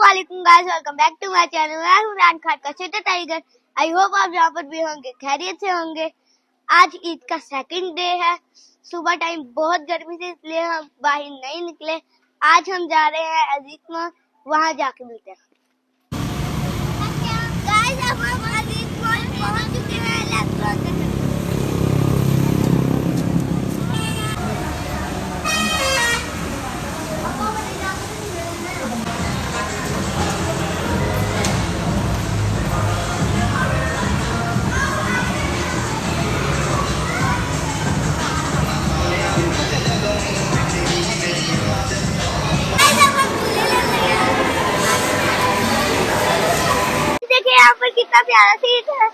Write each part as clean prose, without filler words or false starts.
वालेकुम guys, welcome back to my channel. मैं हूं इमरान खान का छोटा टाइगर। आई होप आप जहाँ पर भी होंगे खैरियत से होंगे। आज ईद का सेकंड डे है। सुबह टाइम बहुत गर्मी थी इसलिए हम बाहर नहीं निकले। आज हम जा रहे हैं अजीज मॉल, वहाँ जाके मिलते हैं। गाइस अब हम अजीज मॉल पहुंच चुके हैं। देखिए यहाँ पर कितना प्यारा सीट है।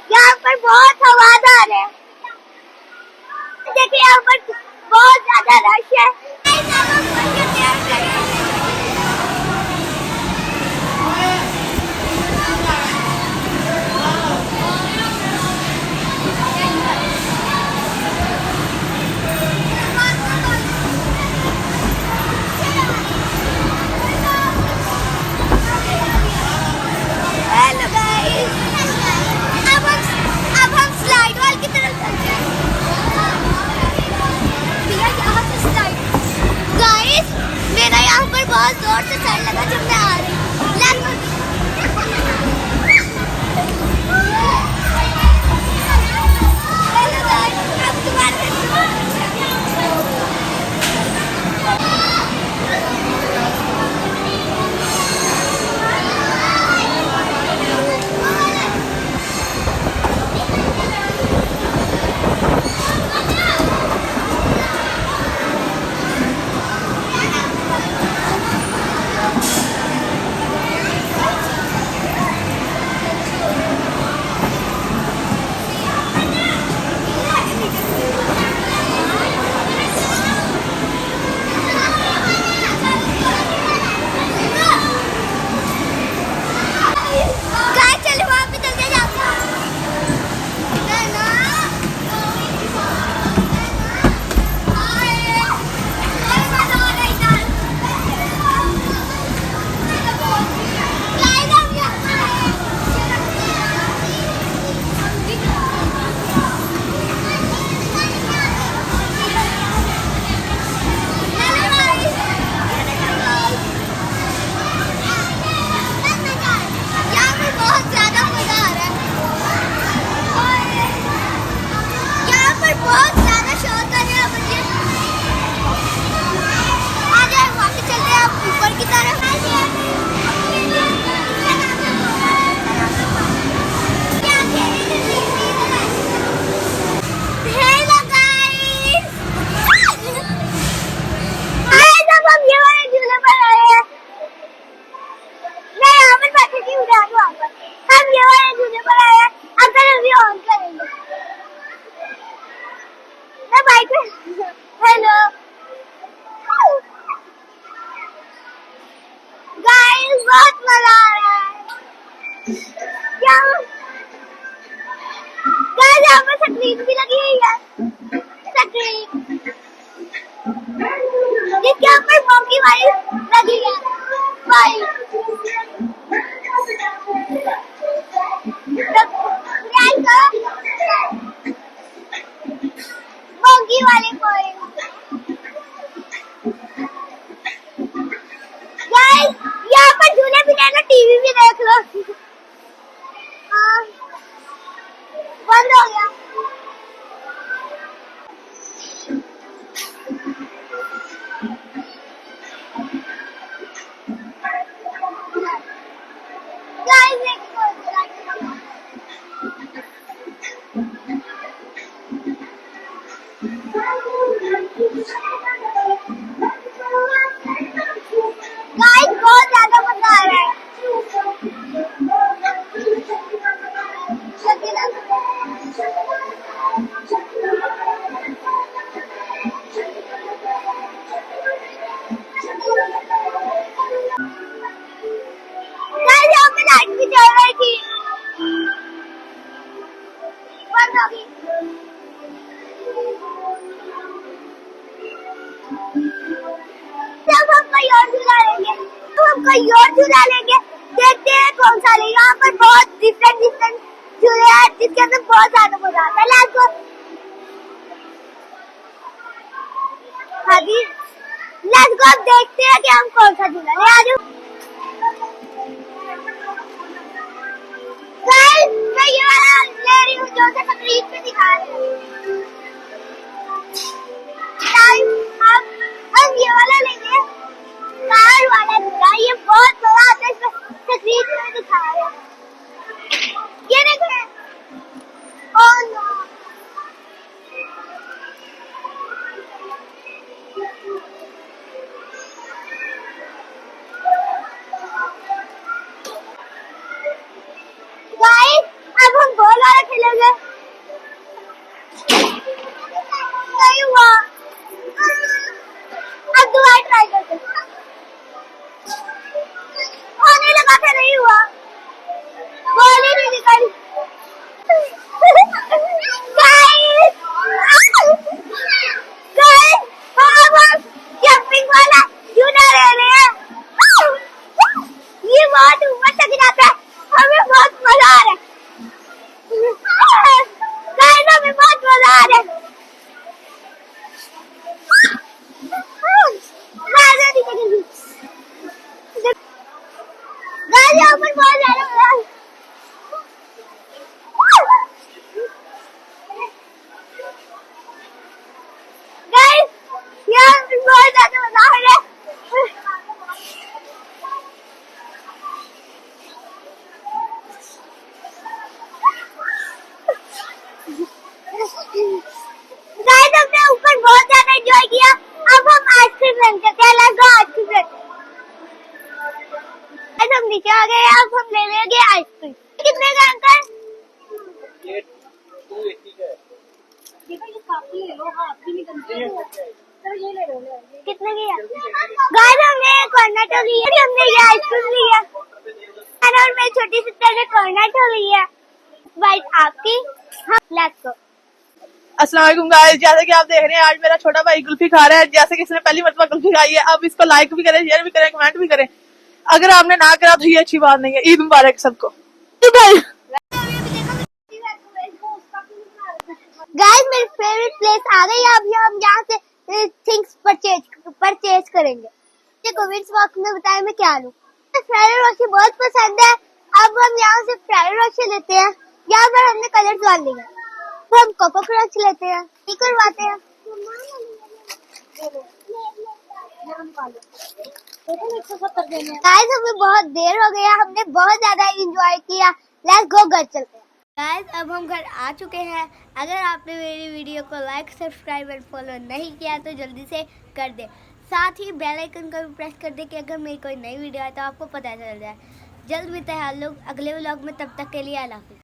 यहाँ पर बहुत हवादार है। देखिए यहाँ पर बहुत ज्यादा रश है। बहुत जोर से चढ़ लगा जब मैं आ रही हेलो गाइस, बहुत मजा आ रहा है। गाइस यहाँ पर स्क्रीन भी लगी हुई है। स्क्रीन इसके ऊपर मॉन्की वाली लगी है। मॉन्की वाले पॉइंट यहाँ पर झूले भी देख लो, टीवी भी देख लो। बंद हो गया। गाइस देखो अब हम कहीं और झूला लेंगे, तो हम कहीं और झूला लेंगे, देखते हैं कौन सा लेंगे। यहाँ पर बहुत डिफरेंट झूले हैं जिसके अंदर बहुत ज्यादा मजा आता है। Let's go. हाँ जी, लेट्स गो। अब देखते हैं कि हम कौन सा झूला ले। आज मैं ये वाला ले रही हूँ जो तकरीब में दिखा रहे हैं। हम ये वाला लेंगे, कार वाला झूला। ये बहुत बड़ा आता है, इसमें तकरीब में दिखा रहे हैं। ये देखें। ओह नो, गाइस अब हम बॉल वाला खेलेंगे। नहीं हुआ, अब दोबारा ट्राई करते हैं। होने लगा था, नहीं हुआ, बॉल ही नहीं निकली। गाइस अब हम जंपिंग वाला झूला ले रहे हैं। ये बहुत ऊपर तक जाता है, हमें बहुत मजा आ रहा है। गाइस हमें बहुत मजा आ रहा है। गाइस यहाँ पर बहुत ज्यादा मजा आ रहा है। गाइस यहाँ पर बहुत ज्यादा मजा आ रहा है। गाइस हमने ऊपर बहुत ज्यादा एंजॉय किया। अब हम आइसक्रीम लेंगे, क्या लगा आइसक्रीम लेंगे। गाइस हम नीचे आ गए, अब हम ले लेंगे आइसक्रीम। कितने का अंकल? ये 280 का है। देखो ये काफी ले लो, हाँ आपकी भी गंदी है। तो ये ले लो, ले लो। कितने की है? गाइस हमने कॉर्नेटो ली है, हमने ये आइसक्रीम ली है और मेरी छोटी सिस्टर ने कॉर्नेटो ली है। वाइट आपकी। हाँ, लेट्स गो। अस्सलाम वालेकुम गाइस, जैसे कि आप देख रहे हैं आज मेरा छोटा भाई कुल्फी खा रहा है। जैसे कि इसने पहली मरतबा कुल्फी खाई है, अब इसको लाइक भी करें, शेयर भी करें, कमेंट भी करें। अगर आपने ना करा तो ये अच्छी बात नहीं है। ईद मुबारक सबको। गाइस मेरी फेवरेट प्लेस आ गई है। अभी हम यहाँ से थिंग्स परचेज करेंगे। कमेंट्स बॉक्स में बताएं मैं क्या लूं। फेरो रोशे बहुत पसंद है। अब हम यहाँ से फेरो रोशे लेते हैं। यहाँ पर हमने कलर डाल लिया, तो हम कोको क्रंच लेते हैं, ये करवाते हैं। गाइस हमें बहुत देर हो गया, हमने बहुत ज्यादा एंजॉय किया। लेट्स गो, घर चलते हैं। गाइस अब हम घर आ चुके हैं। अगर आपने मेरी वीडियो को लाइक, सब्सक्राइब और फॉलो नहीं किया तो जल्दी से कर दे। साथ ही बेल आइकन को भी प्रेस कर दे कि अगर मेरी कोई नई वीडियो आए तो आपको पता चल जाए। जल्द मिलते हैं लोग अगले व्लॉग में, तब तक के लिए अल्लाह हाफिज़।